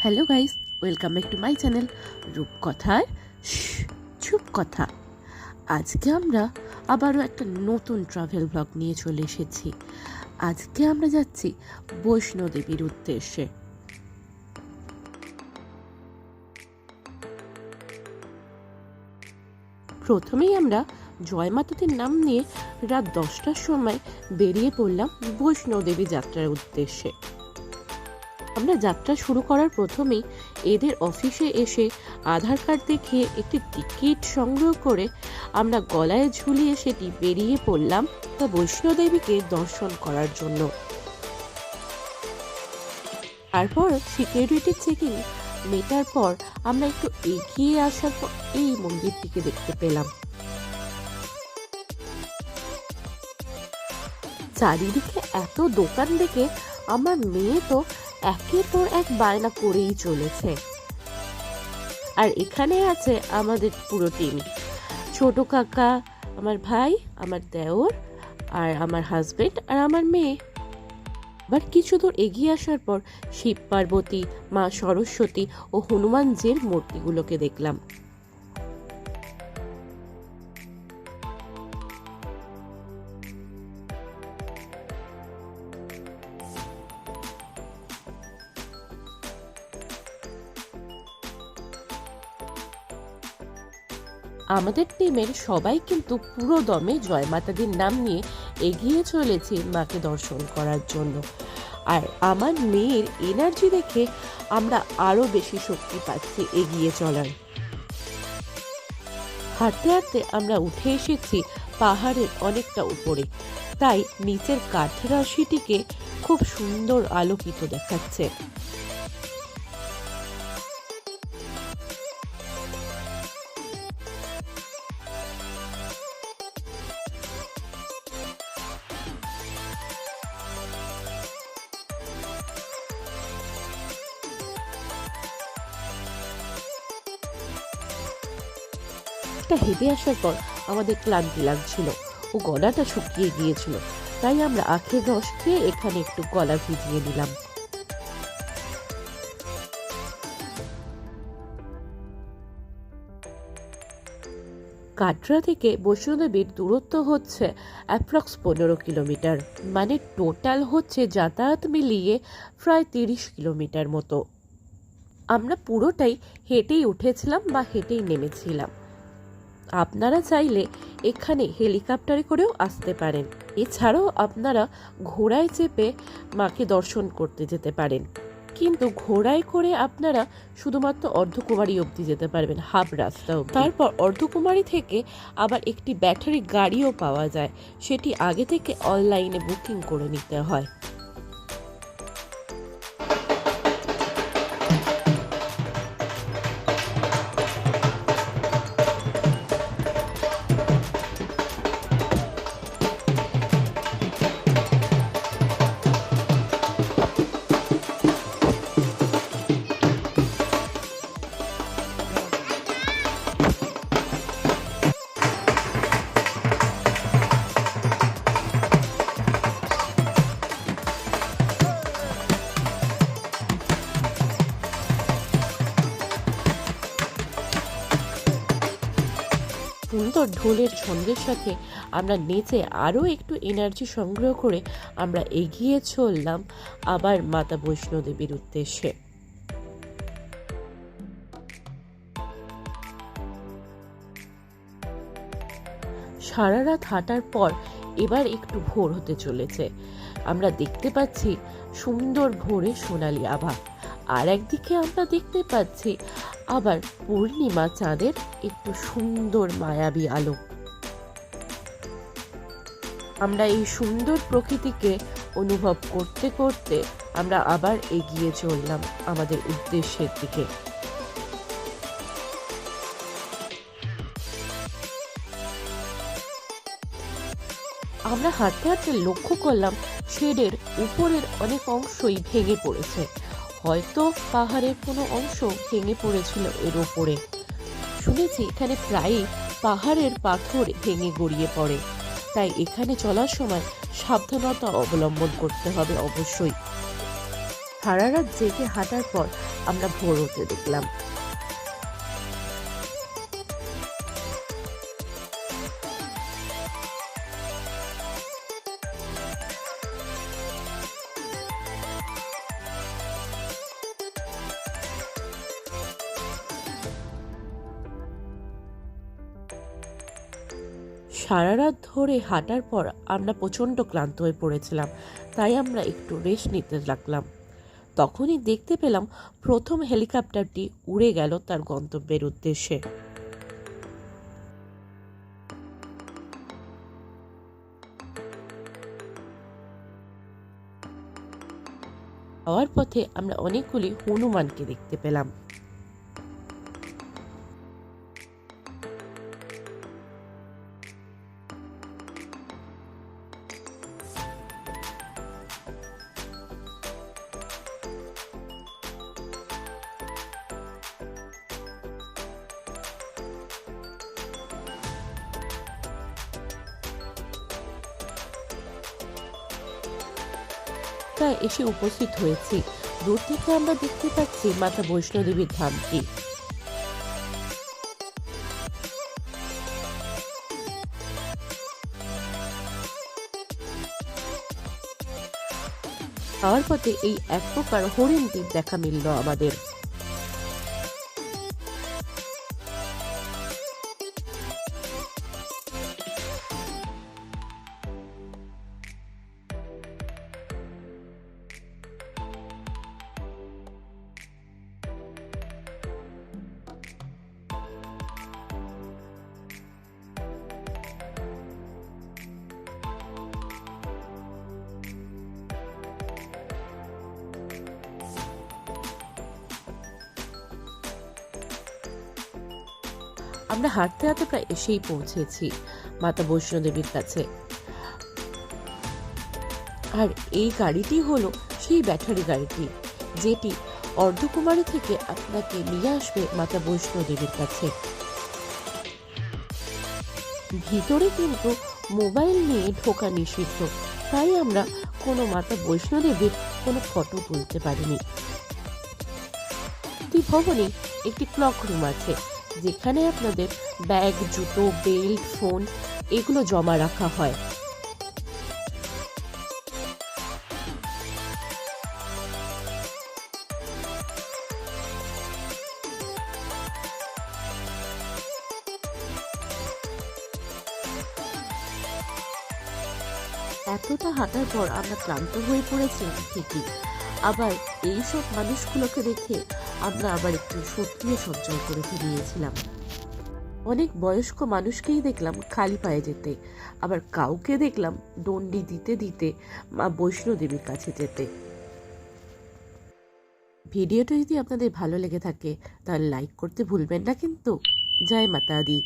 Hello guys, welcome back to my channel রূপকথার চুপ কথা। আজকে আমরা আবারও একটা নতুন ট্রাভেল ব্লগ নিয়ে চলে এসেছি। আজকে আমরা যাচ্ছি বৈষ্ণোদেবীর উদ্দেশ্যে। প্রথমেই আমরা জয়মাতাদের নাম নিয়ে রাত 10টার সময় বেরিয়ে পড়লাম বৈষ্ণোদেবী যাত্রার উদ্দেশ্যে। আমরা যাত্রা শুরু করার প্রথমেই এদের অফিসে এসে আধার কার্ড দেখিয়ে একটি টিকিট সংগ্রহ করে আমরা গলায় ঝুলিয়ে সেটি বেরিয়ে পড়লাম তা বৈষ্ণোদেবীকে দর্শন করার জন্য। তারপর সিকিউরিটি চেকিং মেটার পর আমরা একটু এগিয়ে আসার পর এই মন্দিরটিকে দেখতে পেলাম। চারিদিকে এত দোকান দেখে আমার মেয়ে তো একের পর এক বায়না করেই চলেছে। আর এখানে আছে আমাদের পুরো টিম, ছোট কাকা, আমার ভাই, আমার দেওর, আর আমার হাজবেন্ড আর আমার মেয়ে। আবার কিছু দূর এগিয়ে আসার পর শিব পার্বতী, মা সরস্বতী ও হনুমানজির মূর্তিগুলোকে দেখলাম। আমাদের টিমের সবাই কিন্তু পুরো দমে জয়মাতাদির নাম নিয়ে এগিয়ে চলেছে মাকে দর্শন করার জন্য। আর আমার মেয়ের এনার্জি দেখে আমরা আরো বেশি শক্তি পাচ্ছি এগিয়ে চলার। হাঁটতে হাঁটতে আমরা উঠে এসেছি পাহাড়ের অনেকটা উপরে, তাই নিচের কাঠরাশিটিকে খুব সুন্দর আলোকিত দেখাচ্ছে। হেঁটে আসার পর আমাদের ক্লান্তি লাগছিল ও গলাটা শুকিয়ে গিয়েছিল, তাই আমরা আখের রস খেয়ে এখানে একটু গলা ভিজিয়ে নিলাম। কাটরা থেকে বৈষ্ণোদেবীর দূরত্ব হচ্ছে অ্যাপ্রক্স 15 কিলোমিটার, মানে টোটাল হচ্ছে যাতায়াত মিলিয়ে প্রায় 30 কিলোমিটার মতো। আমরা পুরোটাই হেঁটেই উঠেছিলাম বা হেঁটেই নেমেছিলাম। আপনারা চাইলে এখানে হেলিকপ্টারে করেও আসতে পারেন, এছাড়াও আপনারা ঘোড়ায় চেপে মাকে দর্শন করতে যেতে পারেন, কিন্তু ঘোড়ায় করে আপনারা শুধুমাত্র অর্ধকুমারী অবধি যেতে পারবেন, হাফ রাস্তা অবধি। তারপর অর্ধকুমারী থেকে আবার একটি ব্যাটারি গাড়িও পাওয়া যায়, সেটি আগে থেকে অনলাইনে বুকিং করে নিতে হয়। সুন্দর ঢোলের ছন্দের সাথে আমরা নেচে আরও একটু এনার্জি সংগ্রহ করে আমরা এগিয়ে চললাম আবার মাতা বৈষ্ণোদেবীর উদ্দেশ্যে। সারা রাত হাঁটার পর এবার একটু ভোর হতে চলেছে। আমরা দেখতে পাচ্ছি সুন্দর ভোরে সোনালি আভা, আর একদিকে আমরা দেখতে পাচ্ছি আবার পূর্ণিমা চাঁদের একটু সুন্দর মায়াবী আলো। আমরা এই সুন্দর প্রকৃতিকে অনুভব করতে করতে আমরা আবার এগিয়ে চললাম আমাদের উদ্দেশ্যের দিকে। আমরা হাঁটতে হাঁটতে লক্ষ্য করলাম শেডের উপরের অনেক অংশই ভেঙে পড়েছে, হয়তো পাহাড়ের কোনো অংশ ভেঙে পড়েছিল এর ওপরে। শুনেছি এখানে প্রায়ই পাহাড়ের পাথর ভেঙে গড়িয়ে পড়ে, তাই এখানে চলার সময় সাবধানতা অবলম্বন করতে হবে অবশ্যই। সারা রাত জেগে হাঁটার পর আমরা ভোর হতে দেখলাম। সারা রাত ধরে হাঁটার পর আমরা প্রচণ্ড ক্লান্ত হয়ে পড়েছিলাম, তাই আমরা একটু রেস্ট নিতে লাগলাম। তখনই দেখতে পেলাম প্রথম হেলিকপ্টারটি উড়ে গেল তার গন্তব্যের উদ্দেশ্যে। যাওয়ার পথে আমরা অনেকগুলি হনুমানকে দেখতে পেলাম। প্রায় এসে উপস্থিত হয়েছি। দূর থেকে আমরা দেখতে পাচ্ছি মাতা বৈষ্ণোদেবীর ধামটি। যাওয়ার পথে এই এক প্রকার হরিণটির দেখা মিলল আমাদের। আমরা হাঁটতে হাঁটতে প্রায় এসেই পৌঁছেছি মাতা বৈষ্ণোদেবীর কাছে। আর এই গাড়িটি হলো সেই ব্যাটারি গাড়িটি, যেটি অর্ধকুমারী থেকে আপনাকে নিয়ে আসবে মাতা বৈষ্ণোদেবীর কাছে। ভিতরে কিন্তু মোবাইল নিয়ে ঢোকা নিষিদ্ধ, তাই আমরা কোনো মাতা বৈষ্ণোদেবীর কোনো ফটো তুলতে পারিনি। ভবনে একটি ক্লক রুম আছে, যেখানে আপনাদের ব্যাগ, জুতো, বেল্ট, ফোন এগুলো জমা রাখা হয়। এতটা হাঁটার পর আমরা ক্লান্ত হয়ে পড়েছিলাম ঠিকই, আবার এইসব মানুষগুলোকে দেখে আমরা আবার একটু শক্তিও সঞ্চয় করে নিয়েছিলাম। অনেক বয়স্ক মানুষকেই দেখলাম খালি পায়ে যেতে, আবার কাউকে দেখলাম ডন্ডি দিতে দিতে মা বৈষ্ণোদেবীর কাছে যেতে। ভিডিওটা যদি আপনাদের ভালো লেগে থাকে তাহলে লাইক করতে ভুলবেন না কিন্তু। জয় মাতা দি।